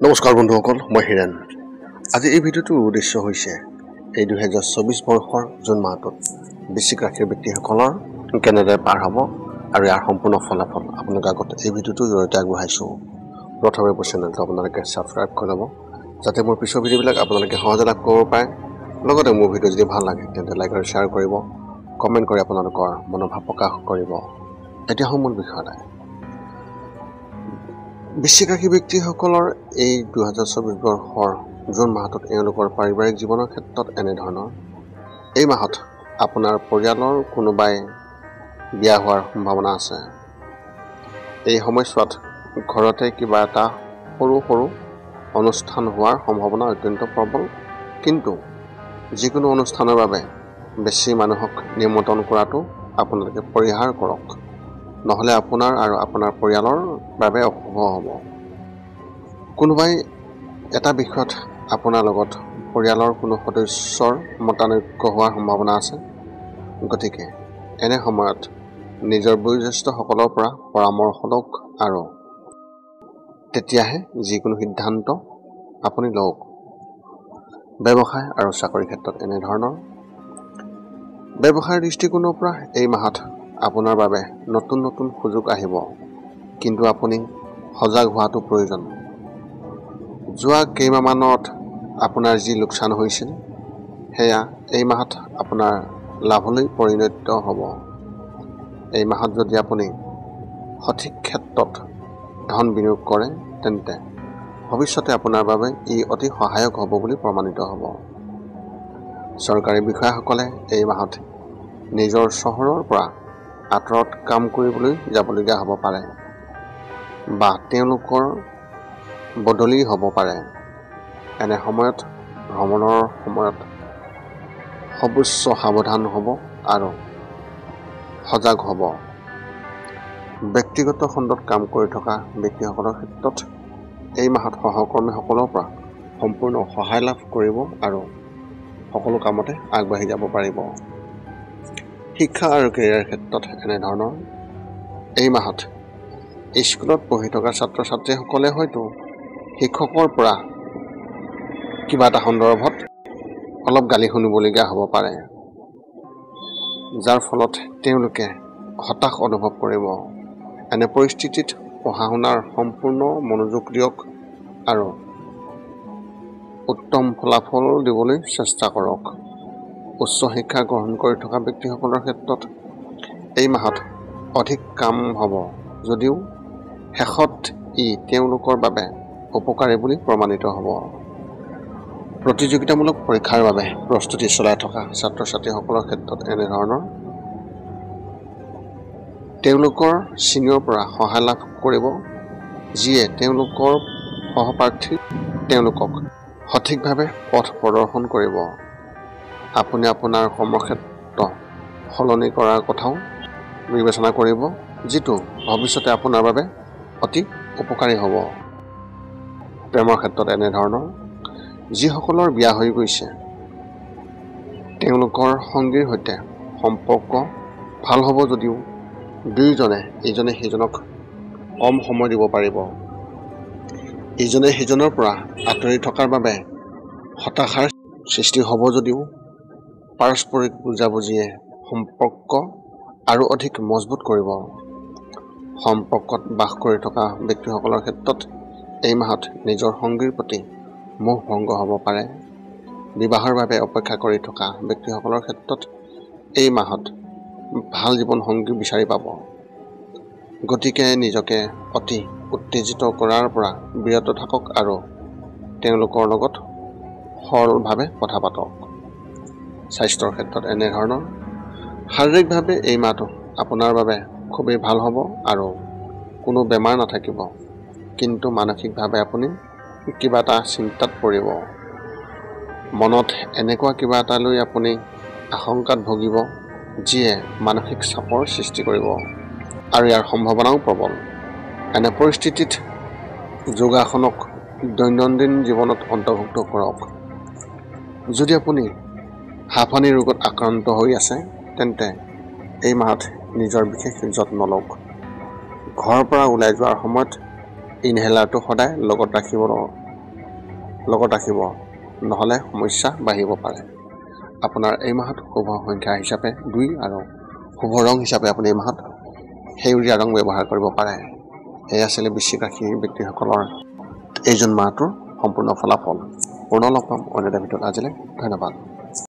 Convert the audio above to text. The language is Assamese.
নমস্কাৰ বন্ধুসকল, মই হিৰেণ। আজি এই ভিডিঅ'টোৰ উদ্দেশ্য হৈছে এই 2024 বৰ্ষৰ জুন মাহটোত বৃশ্চিক ৰাশিৰ ব্যক্তিসকলৰ কেনেদৰে পাৰ হ'ব আৰু ইয়াৰ সম্পূৰ্ণ ফলাফল আপোনালোকৰ আগত এই ভিডিঅ'টোৰ জৰিয়তে আগবঢ়াইছোঁ। প্ৰথমে মোৰ চেনেলটো আপোনালোকে ছাবস্ক্ৰাইব কৰি ল'ব, যাতে মোৰ পিছৰ ভিডিঅ'বিলাক আপোনালোকে সহজে লাভ কৰিব পাৰে। লগতে মোৰ ভিডিঅ' যদি ভাল লাগে তেন্তে লাইক আৰু শ্বেয়াৰ কৰিব, কমেণ্ট কৰি আপোনালোকৰ মনোভাৱ প্ৰকাশ কৰিব। এতিয়া মূল বিষয়লৈ। বৃশ্চিক ৰাশি ব্যক্তিসকলৰ এই 2024 বৰ্ষৰ জুন মাহটোত এওঁলোকৰ পাৰিবাৰিক জীৱনৰ ক্ষেত্ৰত এনেধৰণৰ। এই মাহত আপোনাৰ পৰিয়ালৰ কোনোবাই বিয়া হোৱাৰ সম্ভাৱনা আছে। এই সময়ছোৱাত ঘৰতে কিবা এটা সৰু সৰু অনুষ্ঠান হোৱাৰ সম্ভাৱনা অত্যন্ত প্ৰবল, কিন্তু যিকোনো অনুষ্ঠানৰ বাবে বেছি মানুহক নিমন্ত্ৰণ কৰাটো আপোনালোকে পৰিহাৰ কৰক, নহ'লে আপোনাৰ আৰু আপোনাৰ পৰিয়ালৰ বাবে অশুভ হ'ব। কোনোবাই এটা বিষয়ত আপোনাৰ লগত পৰিয়ালৰ কোনো সদস্যৰ মতানৈক্য হোৱাৰ সম্ভাৱনা আছে। গতিকে এনে সময়ত নিজৰ বয়োজ্যেষ্ঠসকলৰ পৰা পৰামৰ্শ লওক আৰু তেতিয়াহে যিকোনো সিদ্ধান্ত আপুনি লওক। ব্যৱসায় আৰু চাকৰিৰ ক্ষেত্ৰত এনেধৰণৰ। ব্যৱসায়ৰ দৃষ্টিকোণৰ পৰা এই মাহত আপোনাৰ বাবে নতুন নতুন সুযোগ আহিব, কিন্তু আপুনি সজাগ হোৱাটো প্ৰয়োজন। যোৱা কেইমাহমানত আপোনাৰ যি লোকচান হৈছিল, সেয়া এই মাহত আপোনাৰ লাভলৈ পৰিণত হ'ব। এই মাহত যদি আপুনি সঠিক ক্ষেত্ৰত ধন বিনিয়োগ কৰে, তেন্তে ভৱিষ্যতে আপোনাৰ বাবে ই অতি সহায়ক হ'ব বুলি প্ৰমাণিত হ'ব। চৰকাৰী বিষয়াসকলে এই মাহত নিজৰ চহৰৰ পৰা আঁতৰত কাম কৰিবলৈ যাবলগীয়া হ'ব পাৰে, বা তেওঁলোকৰ বদলি হ'ব পাৰে। এনে সময়ত ভ্ৰমণৰ সময়ত সৰ্বোচ্চ সাৱধান হ'ব আৰু সজাগ হ'ব। ব্যক্তিগত খণ্ডত কাম কৰি থকা ব্যক্তিসকলৰ ক্ষেত্ৰত এই মাহত সহকৰ্মীসকলৰ পৰা সম্পূৰ্ণ সহায় লাভ কৰিব আৰু সকলো কামতে আগবাঢ়ি যাব পাৰিব। শিক্ষা আৰু কেৰিয়াৰ ক্ষেত্ৰত এনেধৰণৰ। এই মাহত স্কুলত পঢ়ি থকা ছাত্ৰ ছাত্ৰীসকলে হয়তো শিক্ষকৰ পৰা কিবা এটা সন্দৰ্ভত অলপ গালি শুনিবলগীয়া হ'ব পাৰে, যাৰ ফলত তেওঁলোকে হতাশ অনুভৱ কৰিব। এনে পৰিস্থিতিত পঢ়া শুনাৰ সম্পূৰ্ণ মনোযোগ দিয়ক আৰু উত্তম ফলাফল দিবলৈ চেষ্টা কৰক। উচ্চ শিক্ষা গ্ৰহণ কৰি থকা ব্যক্তিসকলৰ ক্ষেত্ৰত এই মাহত অধিক কাম হ'ব, যদিও শেষত ই তেওঁলোকৰ বাবে উপকাৰী বুলি প্ৰমাণিত হ'ব। প্ৰতিযোগিতামূলক পৰীক্ষাৰ বাবে প্ৰস্তুতি চলাই থকা ছাত্ৰ ছাত্ৰীসকলৰ ক্ষেত্ৰত এনেধৰণৰ। তেওঁলোকৰ ছিনিয়ৰৰ পৰা সহায় লাভ কৰিব, যিয়ে তেওঁলোকৰ সহপাঠী তেওঁলোকক সঠিকভাৱে পথ প্ৰদৰ্শন কৰিব। আপুনি আপোনাৰ কৰ্মক্ষেত্ৰ সলনি কৰাৰ কথাও বিবেচনা কৰিব, যিটো ভৱিষ্যতে আপোনাৰ বাবে অতি উপকাৰী হ'ব। প্ৰেমৰ ক্ষেত্ৰত এনেধৰণৰ। যিসকলৰ বিয়া হৈ গৈছে, তেওঁলোকৰ সংগীৰ সৈতে সম্পৰ্ক ভাল হ'ব, যদিও দুয়োজনে ইজনে সিজনক কম সময় দিব পাৰিব। ইজনে সিজনৰ পৰা আঁতৰি থকাৰ বাবে হতাশাৰ সৃষ্টি হ'ব, যদিও পাৰস্পৰিক বুজাবুজিয়ে সম্পৰ্ক আৰু অধিক মজবুত কৰিব। সম্পৰ্কত বাস কৰি থকা ব্যক্তিসকলৰ ক্ষেত্ৰত এই মাহত নিজৰ সংগীৰ প্ৰতি মোহ ভংগ হ'ব পাৰে। বিবাহৰ বাবে অপেক্ষা কৰি থকা ব্যক্তিসকলৰ ক্ষেত্ৰত এই মাহত ভাল জীৱন সংগী বিচাৰি পাব। গতিকে নিজকে অতি উত্তেজিত কৰাৰ পৰা বিৰত থাকক আৰু তেওঁলোকৰ লগত সৰলভাৱে কথা পাতক। স্বাস্থ্যৰ ক্ষেত্ৰত এনেধৰণৰ। শাৰীৰিকভাৱে এই মাহটো আপোনাৰ বাবে খুবেই ভাল হ'ব আৰু কোনো বেমাৰ নাথাকিব, কিন্তু মানসিকভাৱে আপুনি কিবা এটা চিন্তাত পৰিব। মনত এনেকুৱা কিবা এটা লৈ আপুনি আশংকাত ভুগিব, যিয়ে মানসিক চাপৰ সৃষ্টি কৰিব আৰু ইয়াৰ সম্ভাৱনাও প্ৰবল। এনে পৰিস্থিতিত যোগাসনক দৈনন্দিন জীৱনত অন্তৰ্ভুক্ত কৰক। যদি আপুনি হাঁফানি ৰোগত আক্ৰান্ত হৈ আছে, তেন্তে এই মাহত নিজৰ বিশেষ যত্ন লওক। ঘৰৰ পৰা ওলাই যোৱাৰ সময়ত ইনহেলাৰটো সদায় লগত ৰাখিব লগত ৰাখিব, নহ'লে সমস্যা বাঢ়িব পাৰে। আপোনাৰ এই মাহত শুভ সংখ্যা হিচাপে 2 আৰু শুভ ৰং হিচাপে আপুনি এই মাহত সেউজীয়া ৰং ব্যৱহাৰ কৰিব পাৰে। এয়া আছিলে বৃশ্চিক ৰাশিৰ ব্যক্তিসকলৰ এই জুন মাহটোৰ সম্পূৰ্ণ ফলাফল। পুনৰ লগ পাম অন্য এটা ভিডিঅ'ত। আজিলৈ ধন্যবাদ।